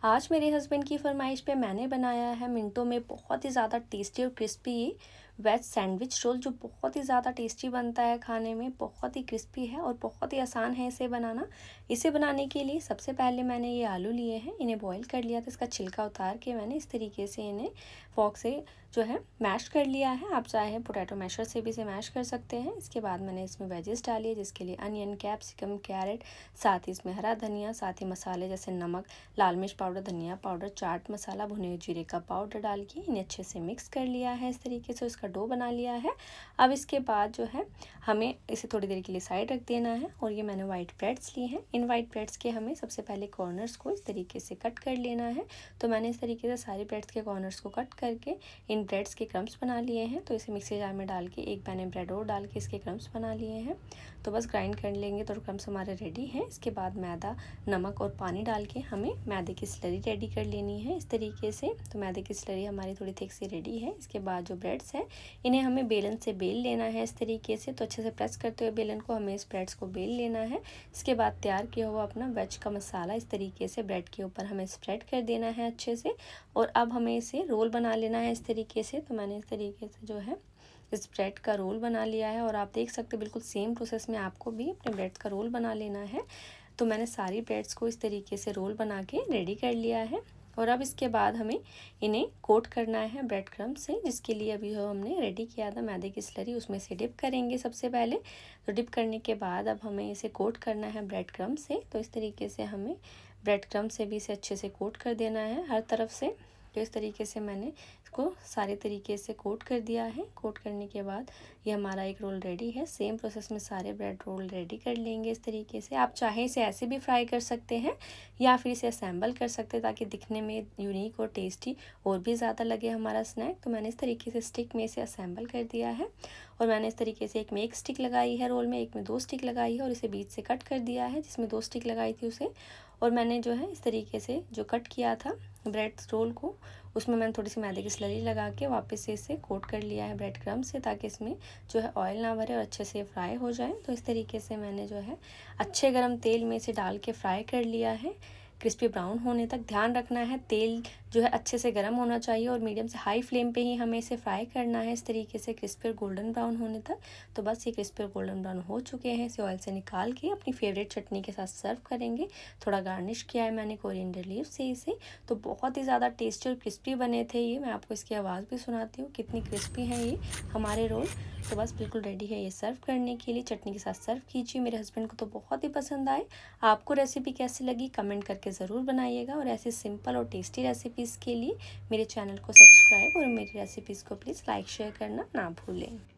आज मेरे हस्बैंड की फरमाइश पे मैंने बनाया है मिनटों में बहुत ही ज़्यादा टेस्टी और क्रिस्पी ये वेज सैंडविच रोल, जो बहुत ही ज़्यादा टेस्टी बनता है। खाने में बहुत ही क्रिस्पी है और बहुत ही आसान है इसे बनाना। इसे बनाने के लिए सबसे पहले मैंने ये आलू लिए हैं, इन्हें बॉईल कर लिया था। इसका छिलका उतार के मैंने इस तरीके से इन्हें फॉक से जो है मैश कर लिया है। आप चाहे पोटैटो मैशर से भी इसे मैश कर सकते हैं। इसके बाद मैंने इसमें वेजेस डाली है, जिसके लिए अनियन, कैप्सिकम, कैरेट, साथ ही इसमें हरा धनिया, साथ ही मसाले जैसे नमक, लाल मिर्च पाउडर, धनिया पाउडर, चाट मसाला, भुने हुए जीरे का पाउडर डाल के इन्हें अच्छे से मिक्स कर लिया है। इस तरीके से इसका डो बना लिया है। अब इसके बाद जो है हमें इसे थोड़ी देर के लिए साइड रख देना है। और ये मैंने वाइट ब्रेड्स लिए हैं। इन वाइट ब्रेड्स के हमें सबसे पहले कॉर्नर्स को इस तरीके से कट कर लेना है। तो मैंने इस तरीके से सारे ब्रेड्स के कॉर्नर्स को कट करके इन ब्रेड्स के क्रम्स बना लिए हैं। तो इसे मिक्सी जार में डाल के एक मैंने ब्रेड और डाल के इसके क्रम्स बना लिए हैं। तो बस ग्राइंड कर लेंगे तो क्रम्स हमारे रेडी हैं। इसके बाद मैदा, नमक और पानी डाल के हमें मैदे की स्लरी रेडी कर लेनी है इस तरीके से। तो मैदे की स्लरी हमारी थोड़ी थिक सी रेडी है। इसके बाद जो ब्रेड्स हैं इन्हें हमें बेलन से बेल लेना है इस तरीके से। तो अच्छे से प्रेस करते हुए बेलन को हमें इस ब्रेड्स को बेल लेना है। इसके बाद तैयार किया हुआ अपना वेज का मसाला इस तरीके से ब्रेड के ऊपर हमें स्प्रेड कर देना है अच्छे से। और अब हमें इसे रोल बना लेना है इस तरीके से। तो मैंने इस तरीके से जो है इस ब्रेड का रोल बना लिया है। और आप देख सकते हो बिल्कुल सेम प्रोसेस में आपको भी अपने ब्रेड का रोल बना लेना है। तो मैंने सारी ब्रेड्स को इस तरीके से रोल बना के रेडी कर लिया है। और अब इसके बाद हमें इन्हें कोट करना है ब्रेड क्रम्ब से, जिसके लिए अभी जो हमने रेडी किया था मैदे की स्लरी, उसमें से डिप करेंगे सबसे पहले। तो डिप करने के बाद अब हमें इसे कोट करना है ब्रेड क्रम्ब से। तो इस तरीके से हमें ब्रेड क्रम्ब से भी इसे अच्छे से कोट कर देना है हर तरफ से। तो इस तरीके से मैंने इसको सारे तरीके से कोट कर दिया है। कोट करने के बाद ये हमारा एक रोल रेडी है। सेम प्रोसेस में सारे ब्रेड रोल रेडी कर लेंगे इस तरीके से। आप चाहे इसे ऐसे भी फ्राई कर सकते हैं या फिर इसे असेंबल कर सकते हैं, ताकि दिखने में यूनिक और टेस्टी और भी ज़्यादा लगे हमारा स्नैक। तो मैंने इस तरीके से स्टिक में इसे असेंबल कर दिया है। और मैंने इस तरीके से एक में एक स्टिक लगाई है रोल में, एक में 2 स्टिक लगाई है और इसे बीच से कट कर दिया है, जिसमें 2 स्टिक लगाई थी उसे। और मैंने जो है इस तरीके से जो कट किया था ब्रेड रोल को, उसमें मैंने थोड़ी सी मैदे की स्लरी लगा के वापस से इसे कोट कर लिया है ब्रेड क्रम्ब से, ताकि इसमें जो है ऑयल ना भरे और अच्छे से फ्राई हो जाए। तो इस तरीके से मैंने जो है अच्छे गरम तेल में इसे डाल के फ्राई कर लिया है क्रिस्पी ब्राउन होने तक। ध्यान रखना है तेल जो है अच्छे से गर्म होना चाहिए और मीडियम से हाई फ्लेम पे ही हमें इसे फ्राई करना है इस तरीके से क्रिस्पी और गोल्डन ब्राउन होने तक। तो बस ये क्रिस्पी और गोल्डन ब्राउन हो चुके हैं। इसे ऑयल से निकाल के अपनी फेवरेट चटनी के साथ सर्व करेंगे। थोड़ा गार्निश किया है मैंने कोरिएंडर लीव से इसे। तो बहुत ही ज़्यादा टेस्टी और क्रिस्पी बने थे ये। मैं आपको इसकी आवाज़ भी सुनाती हूँ कितनी क्रिस्पी हैं ये हमारे रोल। तो बस बिल्कुल रेडी है ये सर्व करने के लिए। चटनी के साथ सर्व कीजिए। मेरे हस्बैंड को तो बहुत ही पसंद आए। आपको रेसिपी कैसी लगी कमेंट करके ज़रूर बनाइएगा। और ऐसी सिंपल और टेस्टी रेसिपीज़ के लिए मेरे चैनल को सब्सक्राइब और मेरी रेसिपीज़ को प्लीज़ लाइक शेयर करना ना भूलें।